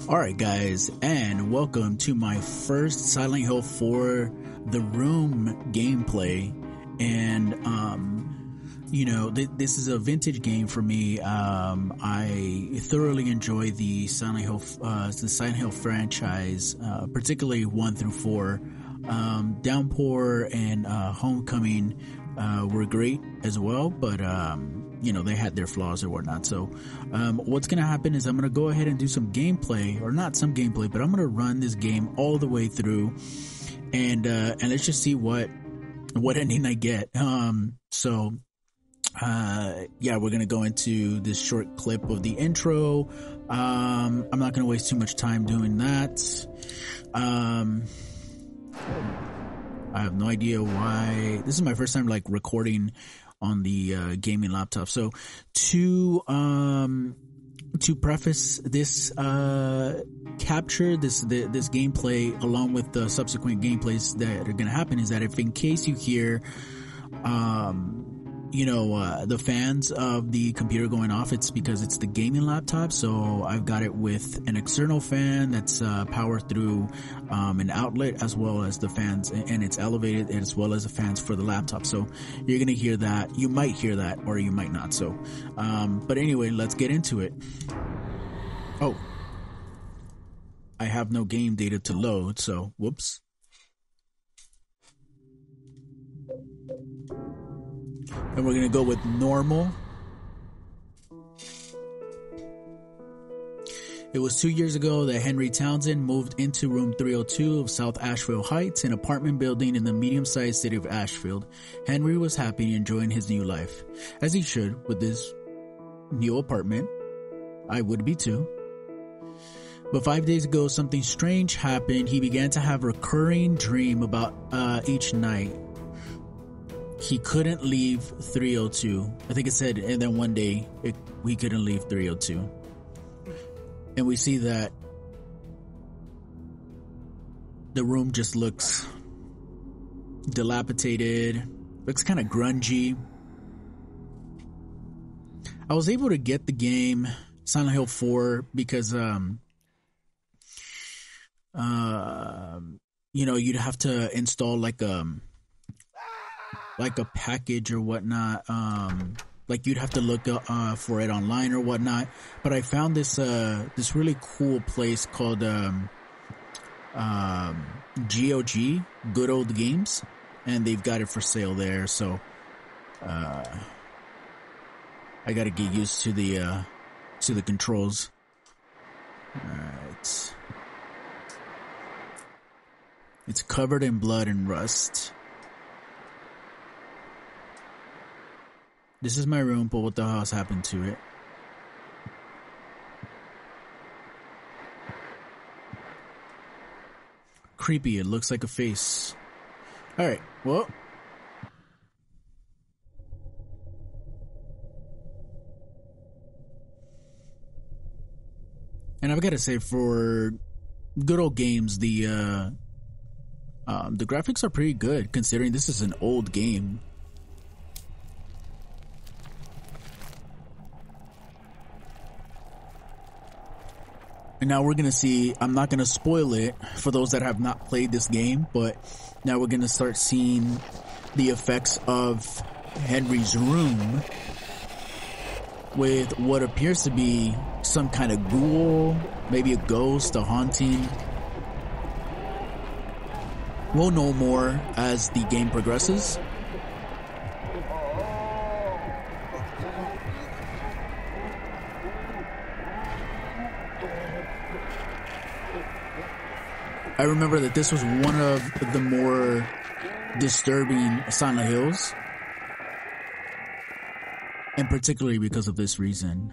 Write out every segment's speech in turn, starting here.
Alright guys, and welcome to my first Silent Hill 4 The Room gameplay. And this is a vintage game for me. I thoroughly enjoy the Silent Hill franchise, particularly 1 through 4. Downpour and Homecoming were great as well, but they had their flaws or whatnot. So what's gonna happen is I'm gonna go ahead and do some gameplay, or not some gameplay, but I'm gonna run this game all the way through, and let's just see what ending I get. We're gonna go into this short clip of the intro. I'm not gonna waste too much time doing that. I have no idea why. This is my first time recording on the gaming laptop. So to preface this capture, this gameplay along with the subsequent gameplays that are going to happen, is that if in case you hear the fans of the computer going off, it's because it's the gaming laptop. So I've got it with an external fan that's powered through an outlet, as well as the fans, and it's elevated, as well as the fans for the laptop. So you're gonna hear that. You might hear that, or you might not. So but anyway, let's get into it. Oh, I have no game data to load, so whoops. And we're going to go with normal. It was 2 years ago that Henry Townsend moved into room 302 of South Asheville Heights, an apartment building in the medium-sized city of Ashfield. Henry was happy and enjoying his new life, as he should with his new apartment. I would be too. But 5 days ago, something strange happened. He began to have a recurring dream about each night. He couldn't leave 302. I think it said, and then one day we couldn't leave 302. And we see that the room just looks dilapidated, looks kind of grungy. I was able to get the game Silent Hill 4 because you'd have to install like a package or whatnot. You'd have to look for it online or whatnot. But I found this really cool place called GOG, Good Old Games, and they've got it for sale there. So I got to get used to the controls. Alright. It's covered in blood and rust. This is my room, but what the hell has happened to it? Creepy, it looks like a face. Alright, well. And I've got to say, for Good Old Games, the graphics are pretty good, considering this is an old game. And now we're going to see, I'm not going to spoil it for those that have not played this game, but now we're going to start seeing the effects of Henry's room with what appears to be some kind of ghoul, maybe a ghost, a haunting. We'll know more as the game progresses. I remember that this was one of the more disturbing Silent Hills, and particularly because of this reason.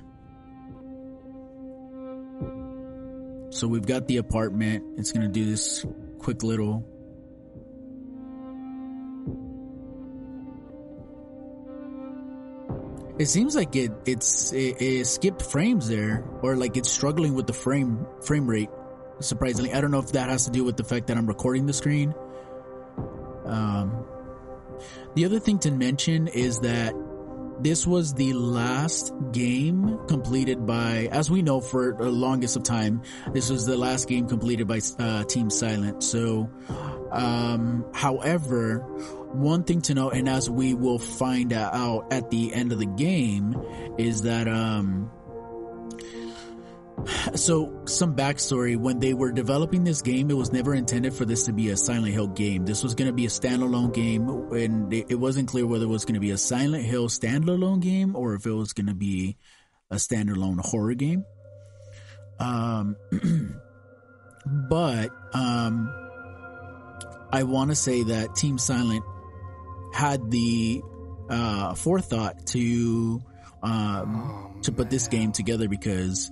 So we've got the apartment. It's going to do this quick little. It seems like it skipped frames there, or like it's struggling with the frame rate. Surprisingly, I don't know if that has to do with the fact that I'm recording the screen. The other thing to mention is that this was the last game completed by, as we know, for the longest of time, this was the last game completed by Team Silent. So, however, one thing to note, and as we will find out at the end of the game, is that so some backstory: when they were developing this game, it was never intended for this to be a Silent Hill game. This was going to be a standalone game, and it wasn't clear whether it was going to be a Silent Hill standalone game or if it was going to be a standalone horror game. But I want to say that Team Silent had the forethought to put this game together, because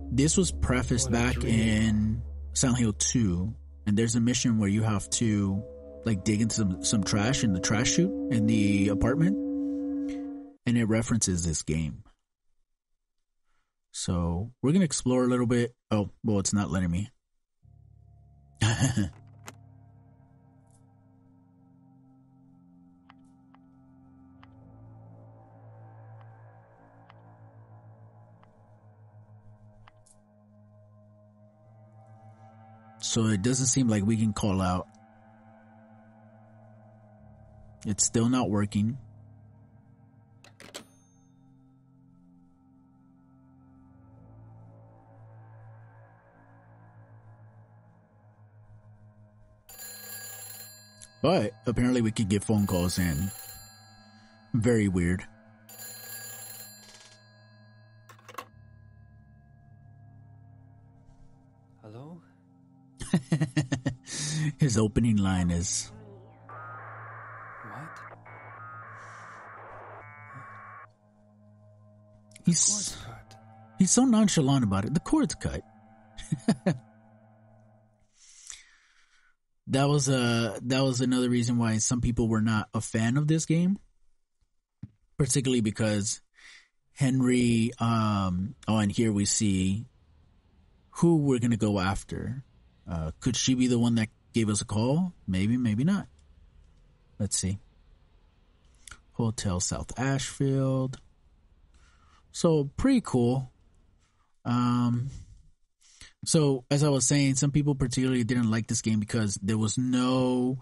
this was prefaced back in Silent Hill 2, and there's a mission where you have to like dig into some trash in the trash chute in the apartment, and it references this game. So we're gonna explore a little bit. Oh, well, it's not letting me. So it doesn't seem like we can call out. It's still not working. But apparently we could get phone calls in. Very weird. Hello? His opening line is... What? He's cut. He's so nonchalant about it. The cord's cut. That was another reason why some people were not a fan of this game, particularly because Henry. And here we see who we're gonna go after. Could she be the one that gave us a call? Maybe, maybe not. Let's see. Hotel South Ashfield. So pretty cool. So as I was saying, some people particularly didn't like this game because there was no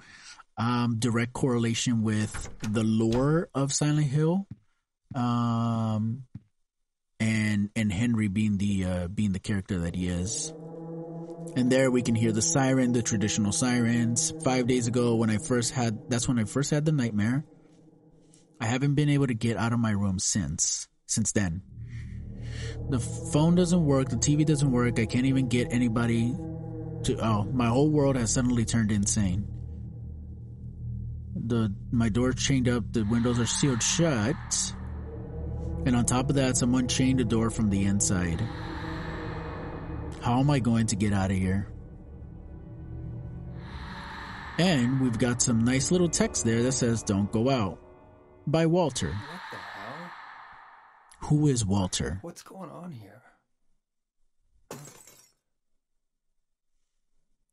direct correlation with the lore of Silent Hill, and Henry being the character that he is. And there we can hear the siren, the traditional sirens. 5 days ago, that's when I first had the nightmare. I haven't been able to get out of my room since then. The phone doesn't work, the TV doesn't work, I can't even get anybody to... my whole world has suddenly turned insane. My door's chained up, the windows are sealed shut, and on top of that, someone chained the door from the inside. How am I going to get out of here? And we've got some nice little text there that says, "Don't go out," by Walter. What the hell? Who is Walter? What's going on here?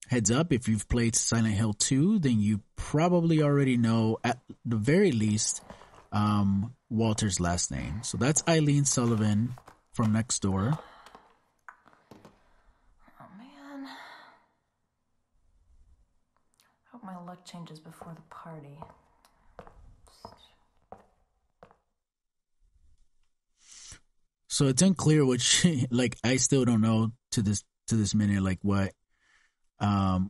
Heads up, if you've played Silent Hill 2, then you probably already know, at the very least, Walter's last name. So that's Eileen Sullivan from next door. Oh, man. Hope my luck changes before the party. So it's unclear what she, like, I still don't know to this minute, like, what,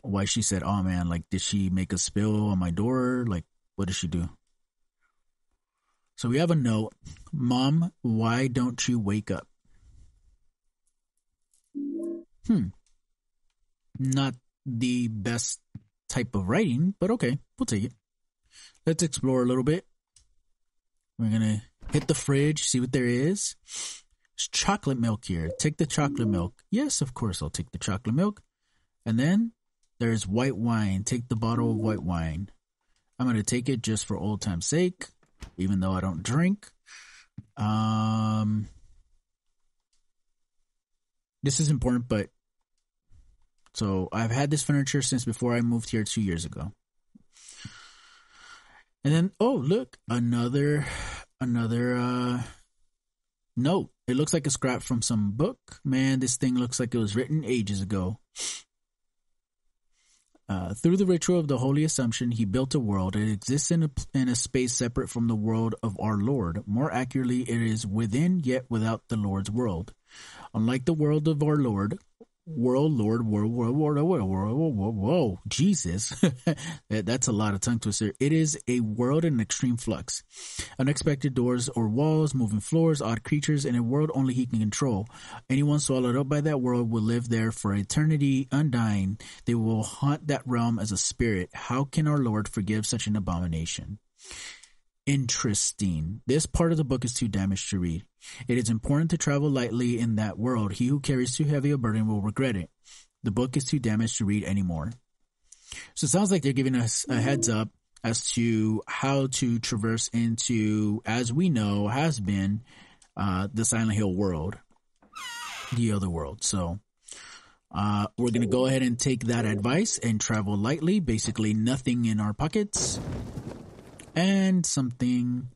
why she said, "Oh man," like, did she make a spill on my door? Like, what did she do? So we have a note. "Mom, why don't you wake up?" Not the best type of writing, but okay, we'll take it. Let's explore a little bit. We're gonna hit the fridge, see what there is. There's chocolate milk here. Take the chocolate milk. Yes, of course I'll take the chocolate milk. And then there's white wine. Take the bottle of white wine. I'm going to take it just for old time's sake, even though I don't drink. This is important, but so I've had this furniture since before I moved here 2 years ago. And then, oh, look, another Another note. It looks like a scrap from some book. Man, this thing looks like it was written ages ago. Through the ritual of the Holy Assumption, he built a world. It exists in a space separate from the world of our Lord. More accurately, it is within yet without the Lord's world. Unlike the world of our Lord, whoa, Jesus. That's a lot of tongue twister. It is a world in extreme flux. Unexpected doors or walls, moving floors, odd creatures, in a world only he can control. Anyone swallowed up by that world will live there for eternity, undying. They will haunt that realm as a spirit. How can our Lord forgive such an abomination? Interesting. This part of the book is too damaged to read. It is important to travel lightly in that world. He who carries too heavy a burden will regret it. The book is too damaged to read anymore. So it sounds like they're giving us a heads up as to how to traverse into, as we know, has been the Silent Hill world, the other world. So we're going to go ahead and take that advice and travel lightly. Basically nothing in our pockets. And something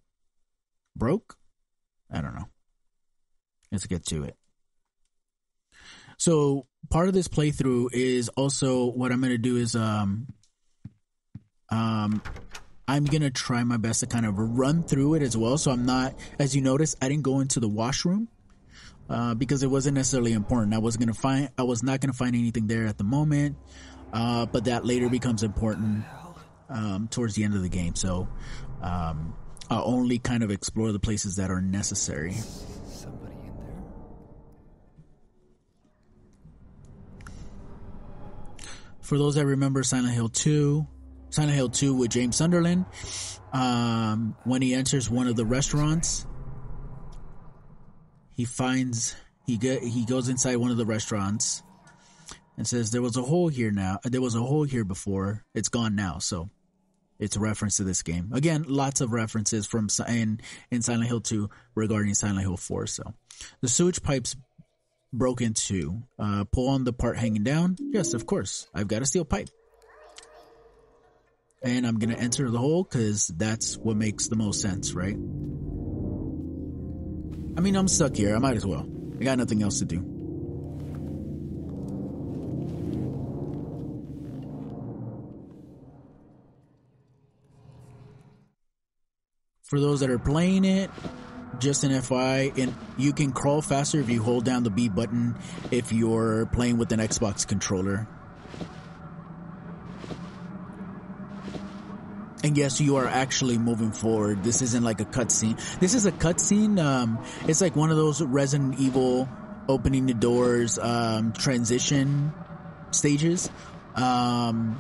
broke? I don't know. Let's get to it. So part of this playthrough is also what I'm going to do is I'm going to try my best to kind of run through it as well. So I'm not, as you notice, I didn't go into the washroom because it wasn't necessarily important. I was not going to find anything there at the moment, but that later becomes important towards the end of the game. So I'll only kind of explore the places that are necessary. Somebody in there? For those that remember Silent Hill 2 with James Sunderland, when he enters one of the restaurants, he goes inside one of the restaurants and says, there was a hole here before, it's gone now. So it's a reference to this game. Again, lots of references from in Silent Hill 2 regarding Silent Hill 4. So the sewage pipes broke into. Pull on the part hanging down. Yes, of course. I've got a steel pipe. And I'm going to enter the hole because that's what makes the most sense, right? I mean, I'm stuck here. I might as well. I got nothing else to do. For those that are playing it, just an FYI, you can crawl faster if you hold down the B button if you're playing with an Xbox controller. And yes, you are actually moving forward. This isn't like a cutscene. This is a cutscene. It's like one of those Resident Evil opening the doors transition stages. But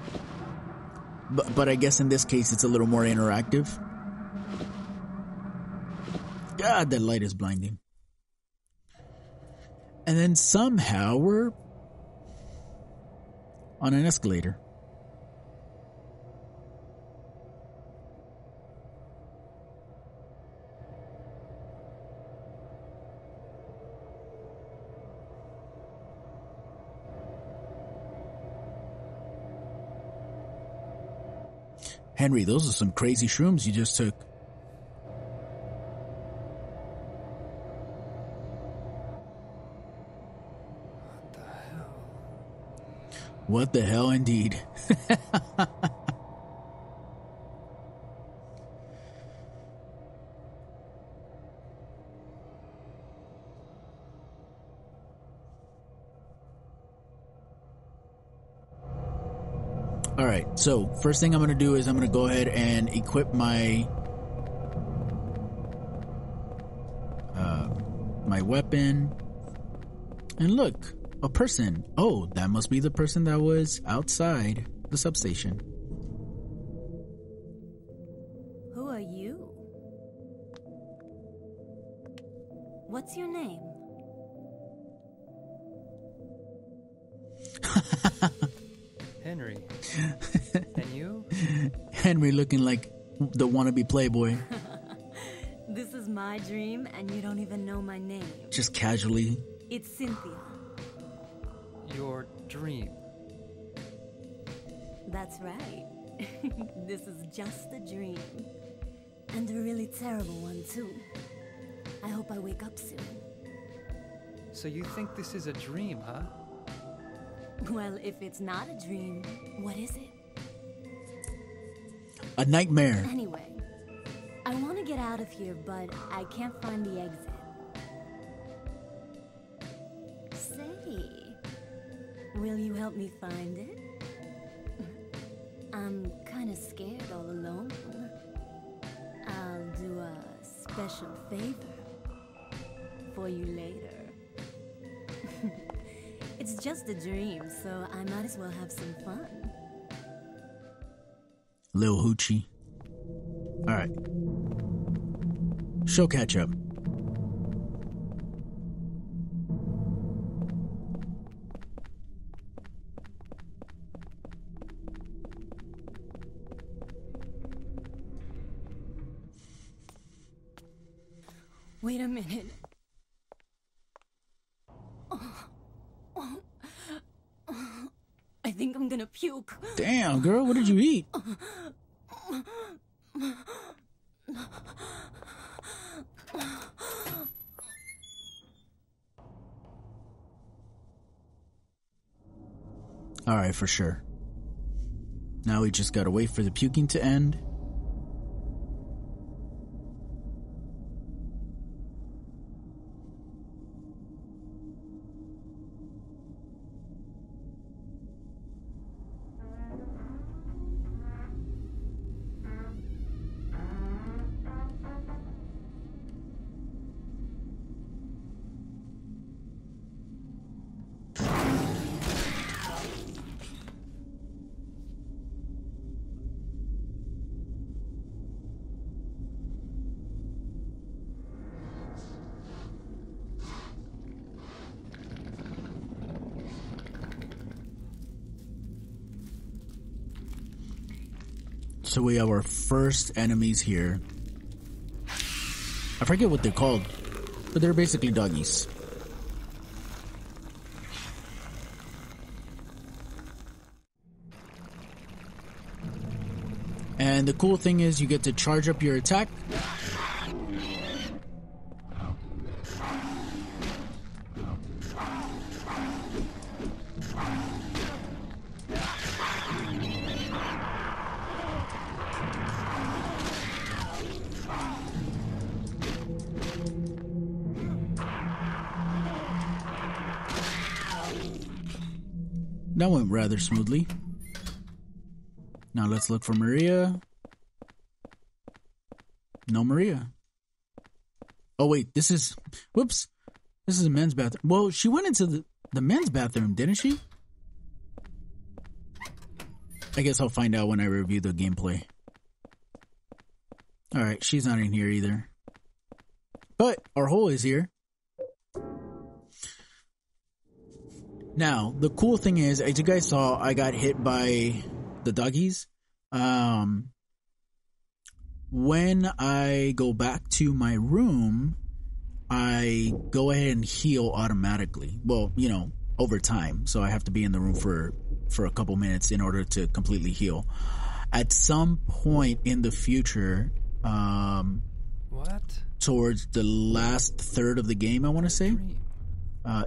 I guess in this case, it's a little more interactive. God, that light is blinding. And then somehow we're on an escalator. Henry, those are some crazy shrooms you just took. What the hell, indeed. All right, so first thing I'm going to do is I'm going to go ahead and equip my my weapon. And look, a person. Oh, that must be the person that was outside the substation. Who are you? What's your name? Henry. And you? Henry looking like the wannabe playboy. This is my dream, and you don't even know my name. Just casually. It's Cynthia. Your dream. That's right. This is just a dream. And a really terrible one, too. I hope I wake up soon. So you think this is a dream, huh? Well, if it's not a dream, what is it? A nightmare. Anyway, I want to get out of here, but I can't find the exit. Say, will you help me find it? I'm kind of scared all alone. I'll do a special favor for you later. It's just a dream, so I might as well have some fun. Lil Hoochie. Alright. She'll catch up. Wait a minute. I think I'm gonna puke. Damn, girl, what did you eat? Alright, for sure. Now we just gotta wait for the puking to end. So we have our first enemies here. I forget what they're called, but they're basically doggies. And the cool thing is you get to charge up your attack. That went rather smoothly. Now let's look for Maria. No Maria. Oh wait, this is... Whoops. This is a men's bathroom. Well, she went into the men's bathroom, didn't she? I guess I'll find out when I review the gameplay. Alright, she's not in here either. But our hole is here. Now, the cool thing is, as you guys saw, I got hit by the doggies. When I go back to my room, I go ahead and heal automatically. Well, you know, over time. So I have to be in the room for a couple minutes in order to completely heal. At some point in the future, What? towards the last third of the game, I want to say, Dream.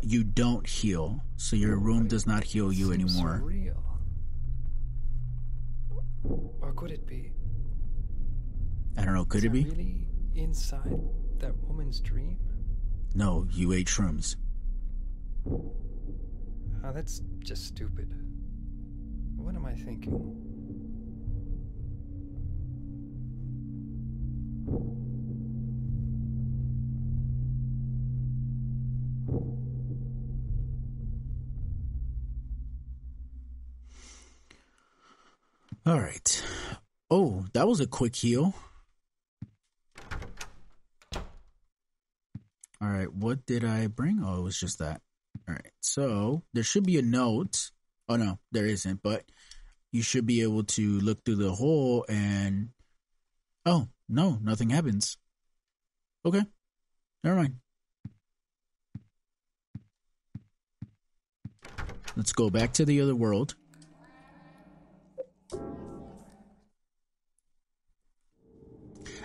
you don't heal. So your room does not heal you Seems anymore. surreal. Or could it be? I don't know, could it be? Really inside that woman's dream? No, you ate shrooms. Oh, that's just stupid. What am I thinking? All right. Oh, that was a quick heal. All right, what did I bring? Oh, it was just that. All right, so there should be a note. Oh, no, there isn't, but you should be able to look through the hole and... Oh, no, nothing happens. Okay, never mind. Let's go back to the other world.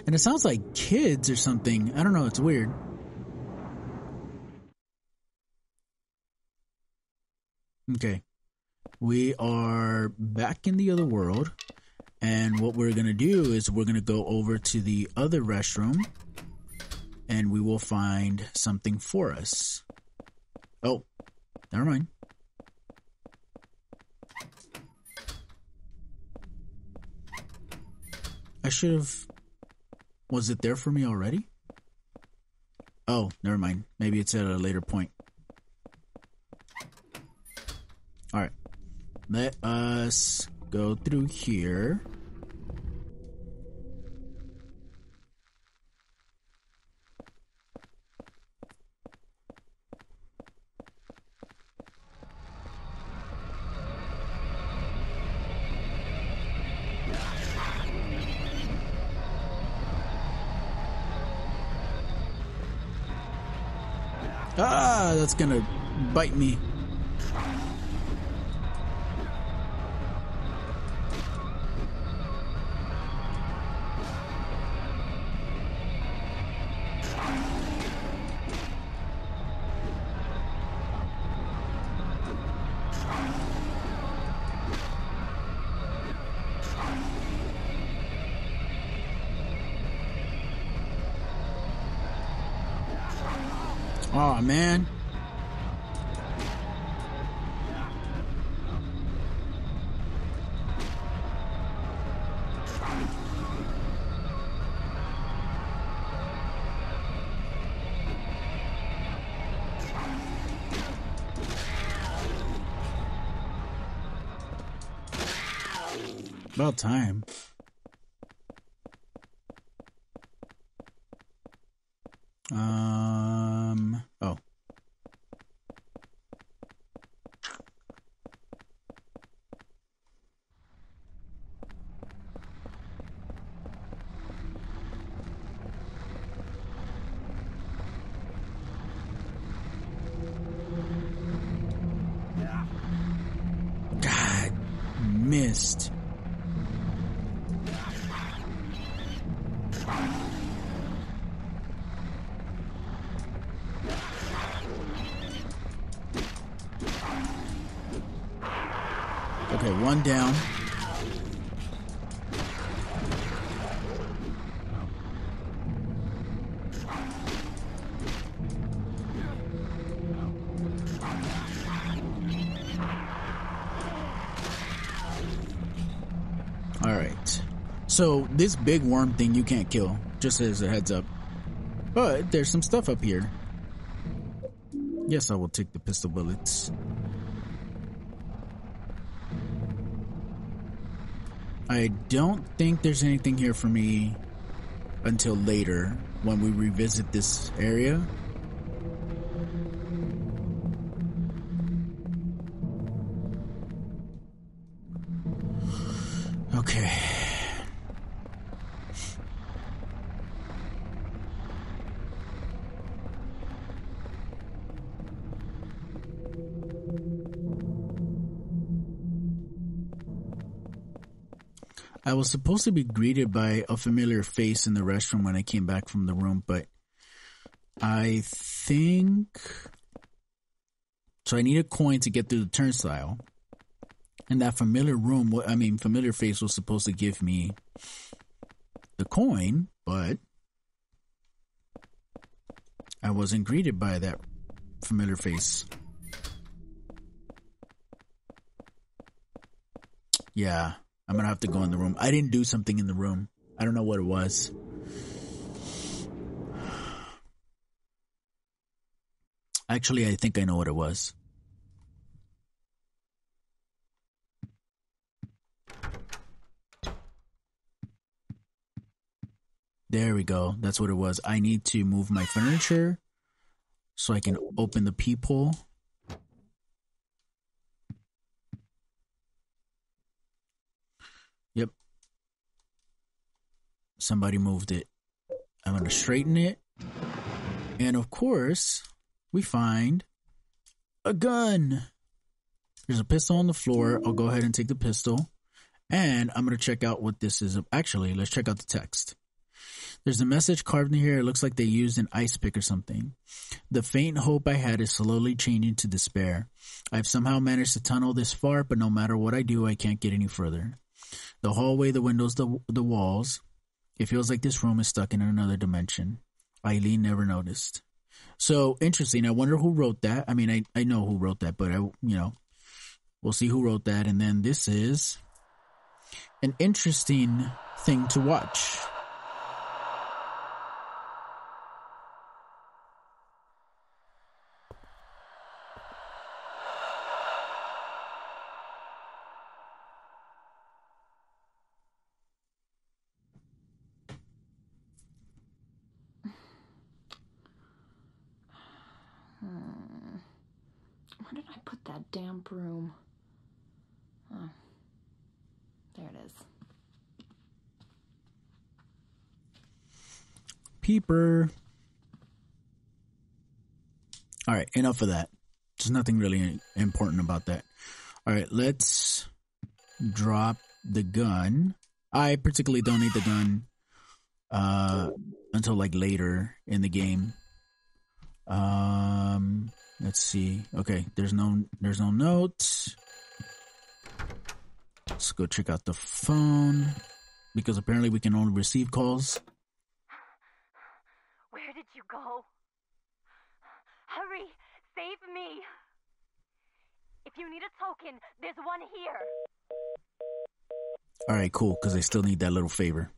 And And it sounds like kids or something. I don't know. It's weird. Okay. We are back in the other world. And what we're going to do is we're going to go over to the other restroom. And we will find something for us. Oh, never mind. I should have... Was it there for me already? Oh, never mind. Maybe it's at a later point. Alright. Let us go through here. Ah, that's gonna bite me. Oh man. About time. Oh. God, missed. Okay, one down. All right. So this big worm thing you can't kill, just as a heads up. But there's some stuff up here. Yes, I will take the pistol bullets. I don't think there's anything here for me until later when we revisit this area. Okay. I was supposed to be greeted by a familiar face in the restroom when I came back from the room, but I think... So I need a coin to get through the turnstile. And that familiar face was supposed to give me the coin, but I wasn't greeted by that familiar face. Yeah. I'm gonna have to go in the room. I didn't do something in the room. I don't know what it was. Actually, I think I know what it was. There we go. That's what it was. I need to move my furniture so I can open the peephole. Yep. Somebody moved it. I'm going to straighten it. And of course, we find a gun. There's a pistol on the floor. I'll go ahead and take the pistol. And I'm going to check out what this is. Actually, let's check out the text. There's a message carved in here. It looks like they used an ice pick or something. The faint hope I had is slowly changing to despair. I've somehow managed to tunnel this far, but no matter what I do, I can't get any further. The hallway, the windows, the walls. It feels like this room is stuck in another dimension. Eileen never noticed. So, interesting. I wonder who wrote that. I mean, I know who wrote that, but we'll see who wrote that. And then this is an interesting thing to watch. Where did I put that damn broom? Oh, there it is. Peeper. All right, enough of that. There's nothing really important about that. All right, let's drop the gun. I particularly don't need the gun until like later in the game. Let's see. Okay, there's no notes. Let's go check out the phone because apparently we can only receive calls. Where did you go? Hurry, save me. If you need a token, there's one here. All right, cool, because I still need that little favor.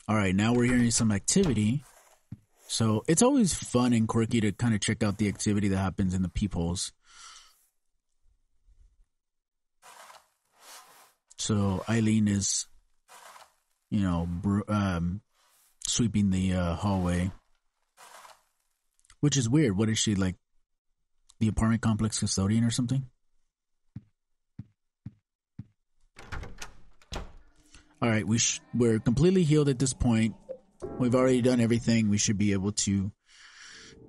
All right, now we're hearing some activity. So it's always fun and quirky to kind of check out the activity that happens in the peepholes. So Eileen is, sweeping the hallway, which is weird. What is she, like the apartment complex custodian or something? All right, we're completely healed at this point. We've already done everything. We should be able to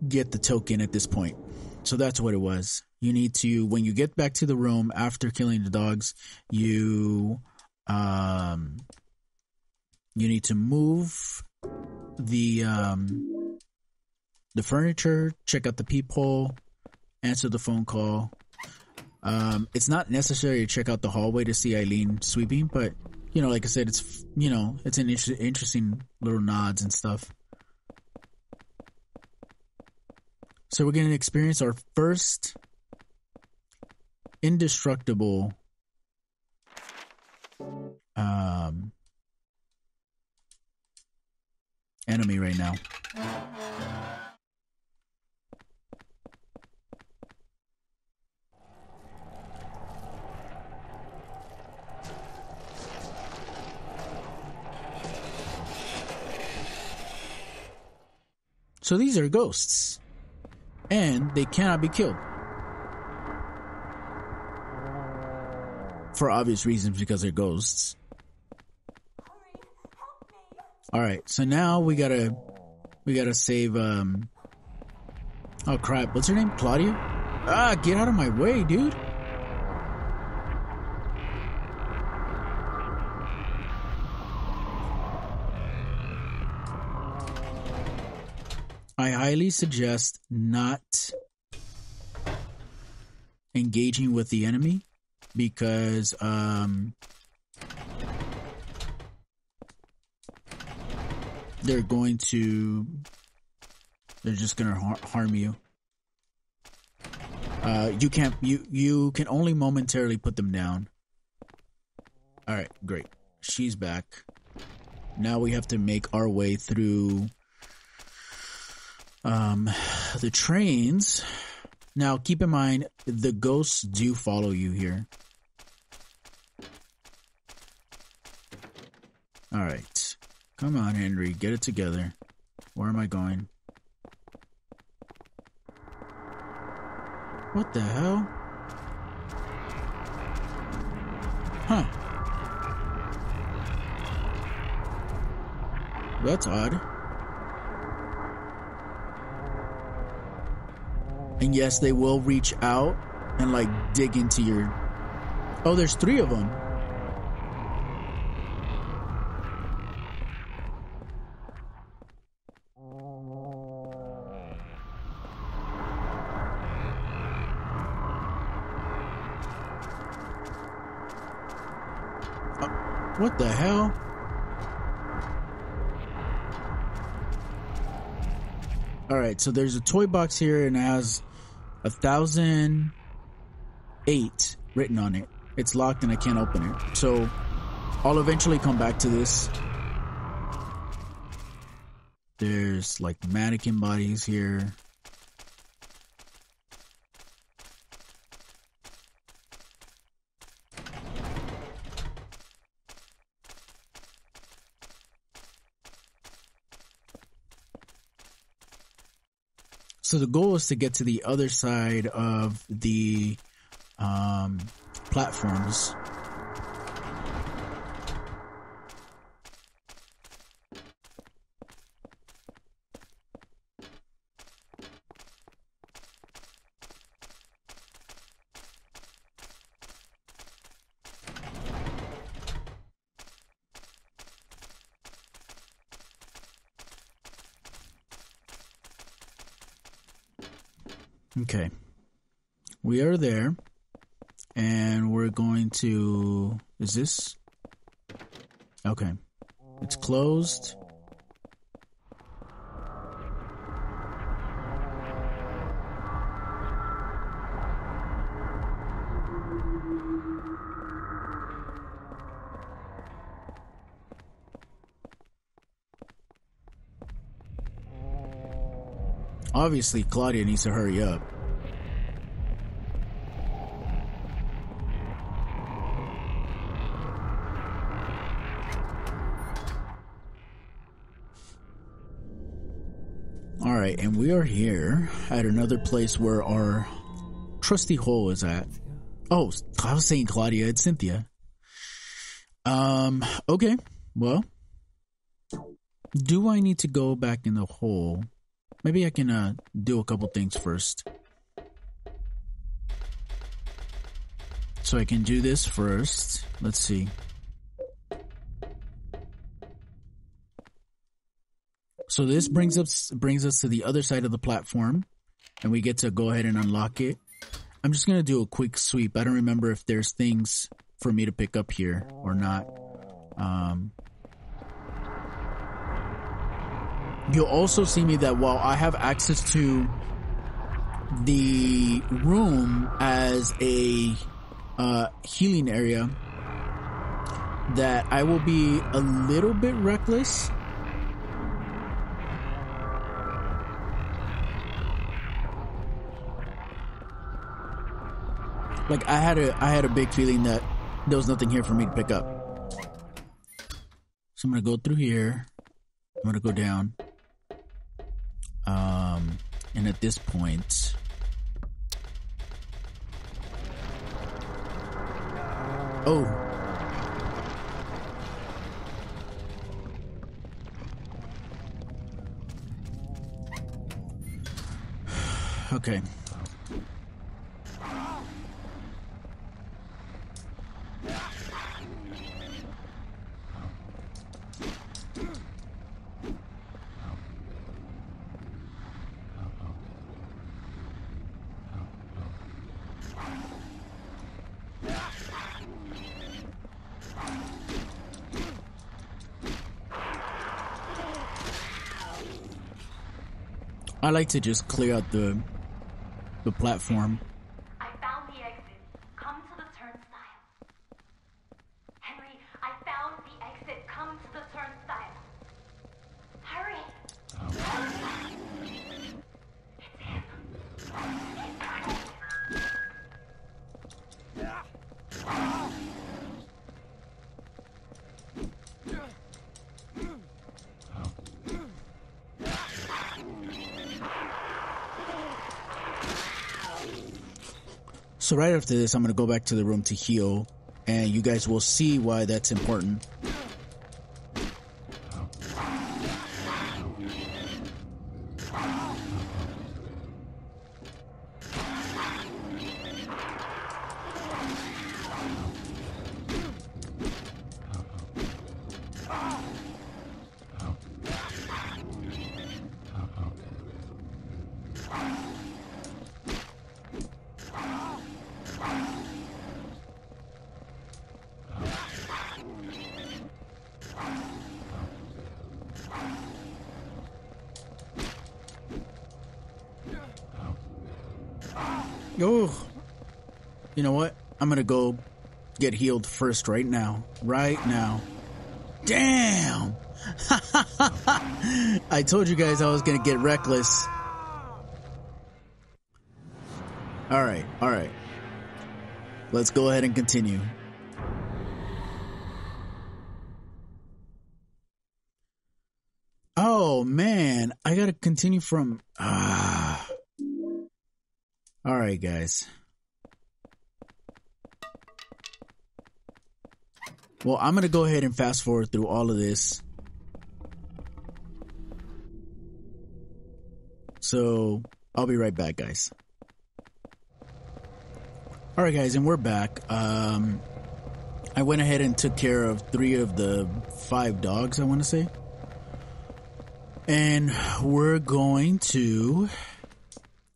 get the token at this point. So that's what it was. You need to, when you get back to the room after killing the dogs, you need to move the furniture, check out the peephole, answer the phone call. It's not necessary to check out the hallway to see Eileen sweeping, but like I said, it's an interesting little nods and stuff. So we're going to experience our first indestructible enemy right now. So these are ghosts, and they cannot be killed. For obvious reasons, because they're ghosts. Alright, so now we gotta save, oh crap, what's her name? Claudia? Ah, get out of my way, dude! I highly suggest not engaging with the enemy because they're just gonna harm you. You can only momentarily put them down. All right, great. She's back. Now we have to make our way through the trains. Now keep in mind the ghosts do follow you here. All right, come on, Henry, get it together. Where am I going? What the hell? Huh. That's odd. And yes, they will reach out and like dig into your... Oh, there's 3 of them. What the hell? Alright, so there's a toy box here and it has 1008 written on it. It's locked and I can't open it. So I'll eventually come back to this. There's like mannequin bodies here. So the goal is to get to the other side of the platforms. Okay, we are there, and we're going to, is this? Okay, it's closed. Obviously, Claudia needs to hurry up. Alright, and we are here at another place where our trusty hole is at. Oh, I was saying Claudia, it's Cynthia. Okay, well, do I need to go back in the hole? Maybe I can do a couple things first. So I can do this first. Let's see. So this brings us to the other side of the platform, and we get to go ahead and unlock it. I'm just gonna do a quick sweep. I don't remember if there's things for me to pick up here or not. You'll also see me that while I have access to the room as a healing area, that I will be a little bit reckless. Like I had a big feeling that there was nothing here for me to pick up. So I'm gonna go through here. I'm gonna go down. And at this point, oh, okay. I like to just clear out the platform. I found the exit. Come to the turnstile. Henry, I found the exit. Come to the turnstile. Hurry! It's him. So right after this, I'm going to go back to the room to heal, and you guys will see why that's important. Oh, you know what? I'm gonna go get healed first right now. Right now. Damn! I told you guys I was gonna get reckless. Alright, alright. Let's go ahead and continue. Oh man, I gotta continue from... Alright guys. Well, I'm gonna go ahead and fast forward through all of this. So, I'll be right back, guys. Alright guys, and we're back. I went ahead and took care of 3 of the 5 dogs, I want to say. And we're going to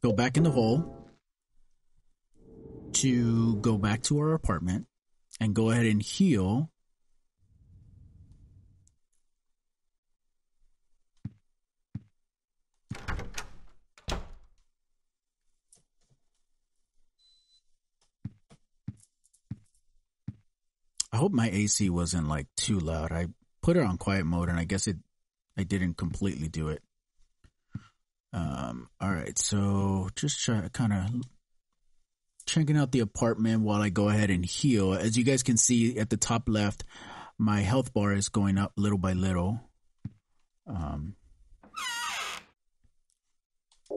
go back in the hole to go back to our apartment and go ahead and heal I hope my AC wasn't like too loud. I put it on quiet mode and I guess I didn't completely do it. Alright, so just kind of checking out the apartment while I go ahead and heal. As you guys can see at the top left, my health bar is going up little by little.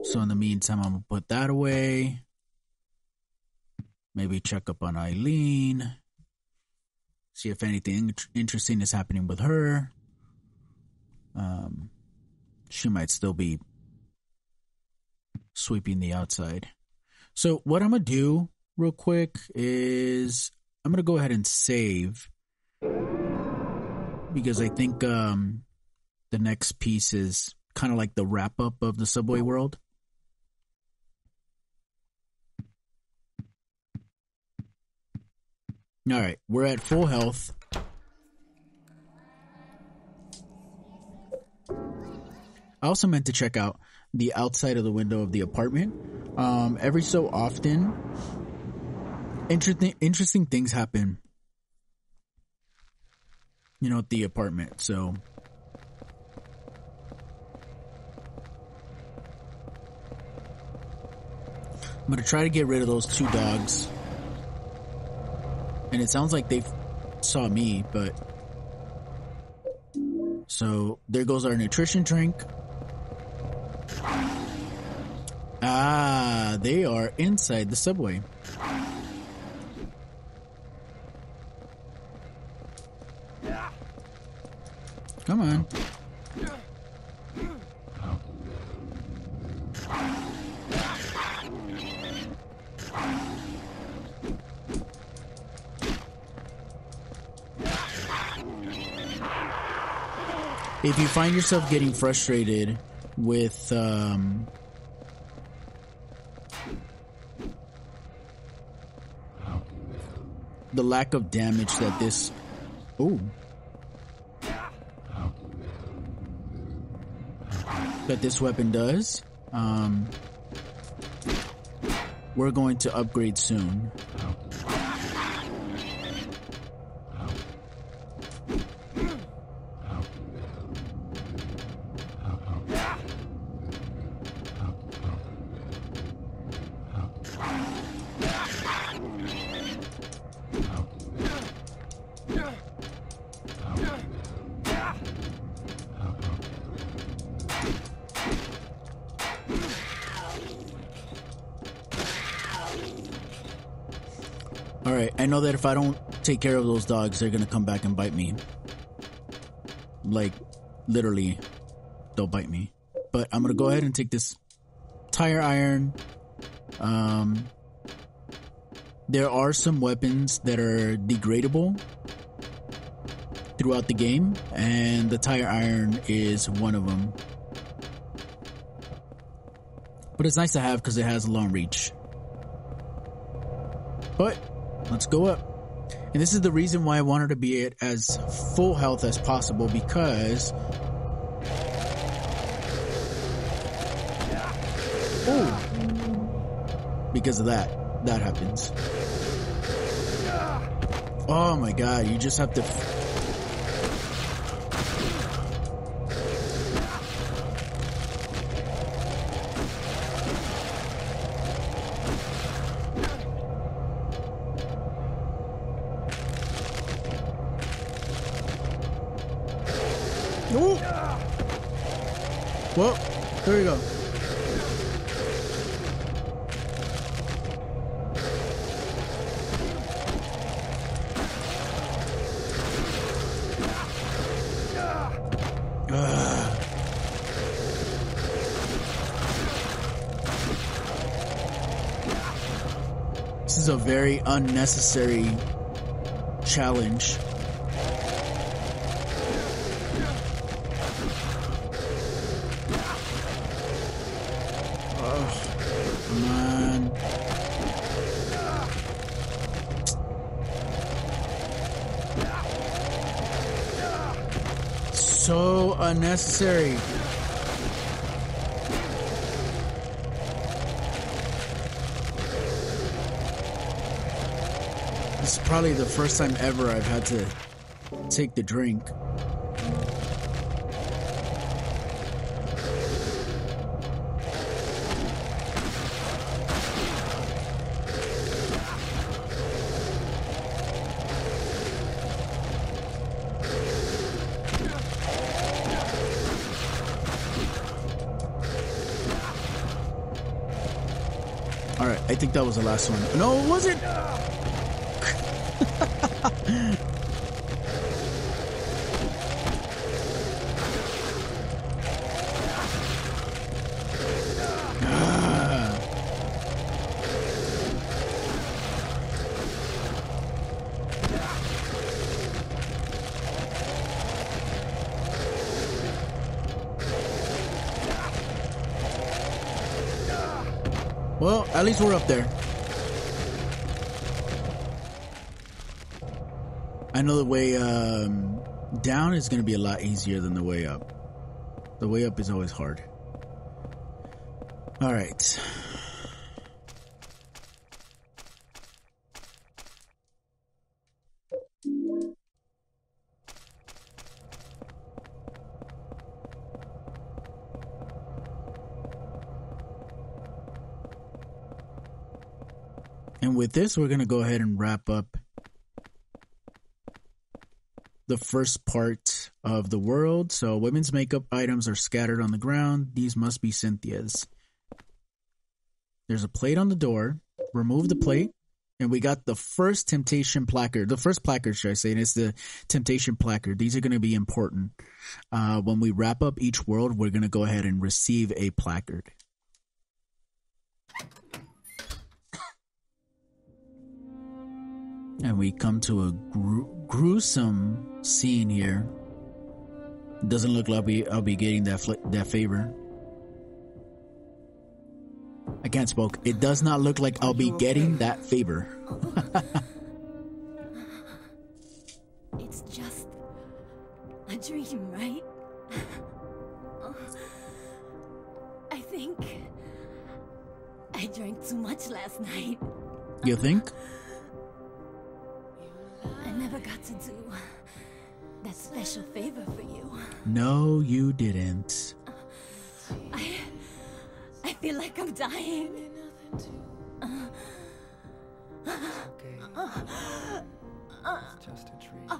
So in the meantime, I'm going to put that away. Maybe check up on Eileen. See if anything interesting is happening with her. She might still be sweeping the outside. So what I'm going to do real quick is I'm going to go ahead and save. Because I think the next piece is kind of like the wrap up of the Subway world. Alright, we're at full health. I also meant to check out the outside of the window of the apartment. Every so often, interesting things happen, you know, at the apartment. So I'm going to try to get rid of those 2 dogs. And it sounds like they saw me, but... So, there goes our nutrition drink. Ah, they are inside the subway. Come on. If you find yourself getting frustrated with the lack of damage that this weapon does, we're going to upgrade soon. Alright, I know that if I don't take care of those dogs, they're gonna come back and bite me. Like, literally, they'll bite me. But I'm gonna go ahead and take this tire iron. There are some weapons that are degradable throughout the game, and the tire iron is one of them. But it's nice to have because it has a long reach. But let's go up. And this is the reason why I wanted to be at as full health as possible, because because of that. That happens. Oh my god, you just have to... Ooh. Well, there you go. This is a very unnecessary challenge. Come on. So unnecessary. This is probably the first time ever I've had to take the drink. Alright, I think that was the last one. No, it wasn't! Well, at least we're up there. I know the way down is going to be a lot easier than the way up. The way up is always hard. All right. And with this, we're going to go ahead and wrap up the first part of the world. So women's makeup items are scattered on the ground. These must be Cynthia's. There's a plate on the door. Remove the plate. And we got the first temptation placard. The first placard, should I say, and it's the temptation placard. These are going to be important. When we wrap up each world, we're going to go ahead and receive a placard. And we come to a gruesome scene here. Doesn't look like I'll be getting that favor. I can't spoke. It does not look like I'll be getting that favor. It's just a dream, right? I think I drank too much last night. You think? I never got to do that special favor for you. No, you didn't. I feel like I'm dying. Okay. It's just a dream.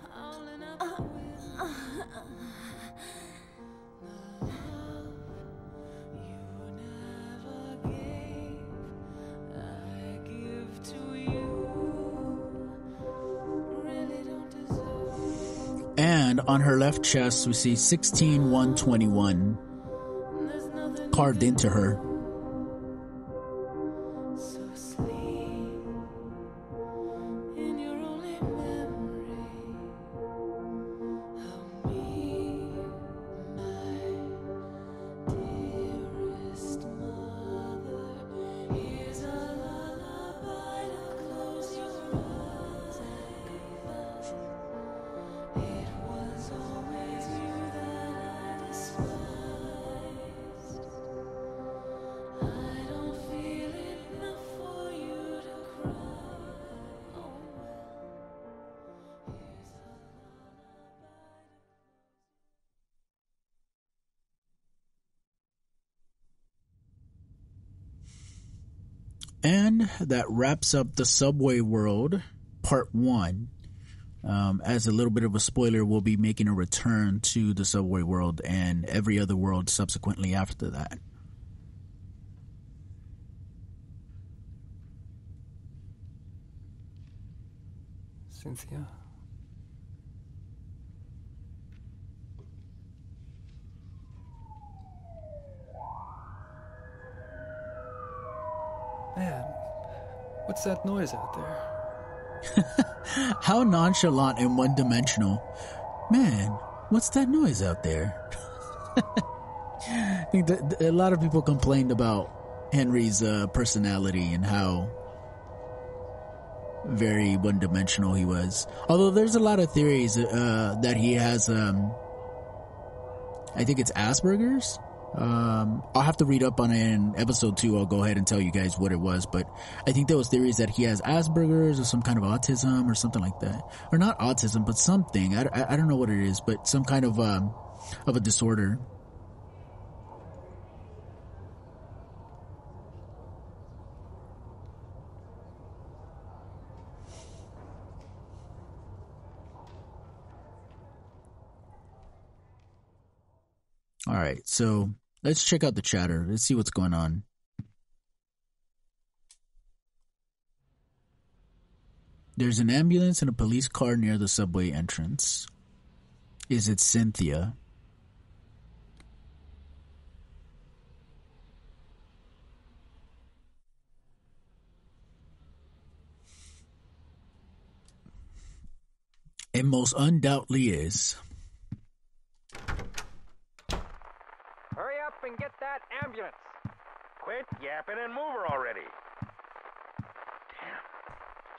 And on her left chest, we see 16-121 carved into her. And that wraps up the Subway World Part 1. As a little bit of a spoiler, we'll be making a return to the Subway World and every other world subsequently after that. Cynthia. Man, what's that noise out there? How nonchalant and one-dimensional. Man, what's that noise out there? I think that a lot of people complained about Henry's personality and how very one-dimensional he was. Although there's a lot of theories that he has, I think it's Asperger's. I'll have to read up on it in episode 2. I'll go ahead and tell you guys what it was, but I think there was theories that he has Asperger's or some kind of autism or something like that. Or not autism, but something. I don't know what it is, but some kind of a disorder. All right, so let's check out the chatter. Let's see what's going on. There's an ambulance and a police car near the subway entrance. Is it Cynthia? It most undoubtedly is. Hurry up and get that ambulance. Quit yapping and move her already. Damn,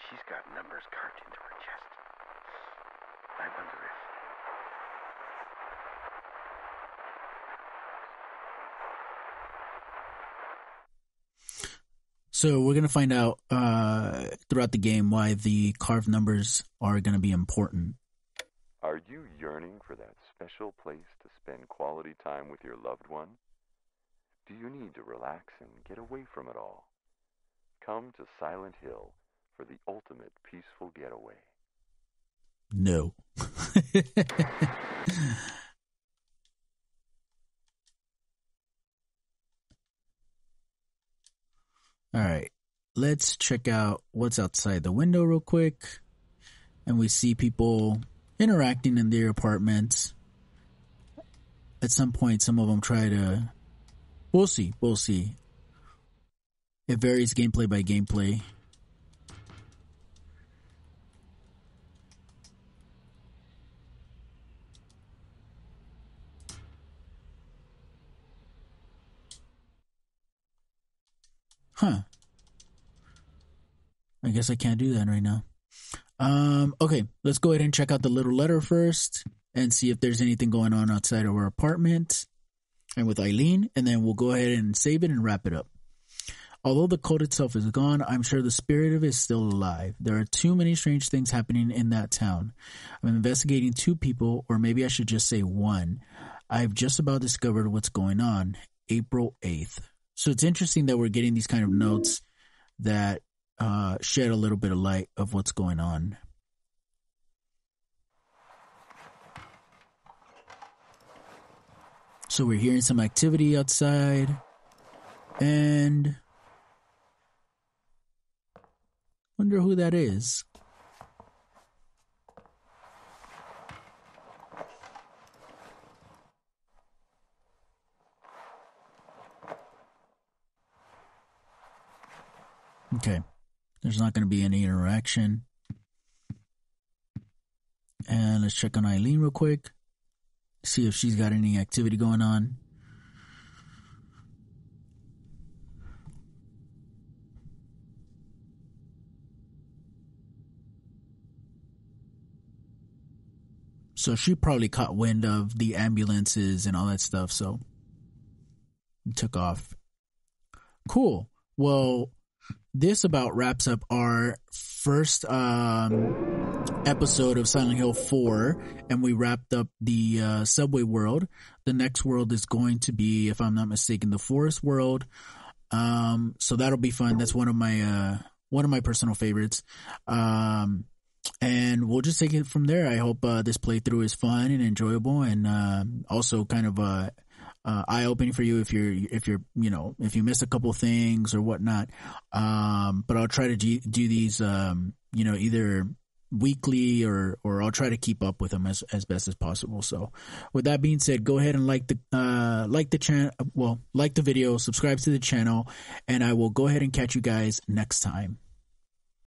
she's got numbers carved into her chest. I wonder if... So we're going to find out throughout the game why the carved numbers are going to be important. Are you yearning for that special place to spend quality time with your loved one? Do you need to relax and get away from it all? Come to Silent Hill for the ultimate peaceful getaway. No. All right, let's check out what's outside the window real quick. And we see people interacting in their apartments. At some point, some of them try to... We'll see. It varies gameplay by gameplay. Huh. I guess I can't do that right now. Okay, let's go ahead and check out the little letter first and see if there's anything going on outside of our apartment and with Eileen, and then we'll go ahead and save it and wrap it up. Although the code itself is gone, I'm sure the spirit of it is still alive. There are too many strange things happening in that town. I'm investigating 2 people, or maybe I should just say 1. I've just about discovered what's going on. April 8th. So it's interesting that we're getting these kind of notes that shed a little bit of light of what's going on. So we're hearing some activity outside, and wonder who that is. Okay, there's not going to be any interaction. And let's check on Eileen real quick. See if she's got any activity going on. So she probably caught wind of the ambulances and all that stuff, so took off. Cool. Well, this about wraps up our first episode of Silent Hill 4, and we wrapped up the Subway world. The next world is going to be, if I'm not mistaken, the Forest world. So that'll be fun. That's one of my personal favorites. And we'll just take it from there. I hope this playthrough is fun and enjoyable, and also kind of eye-opening for you if you miss a couple things or whatnot. But I'll try to do these either weekly or I'll try to keep up with them as best as possible. So with that being said, go ahead and like the channel, like the video, subscribe to the channel, and I will go ahead and catch you guys next time.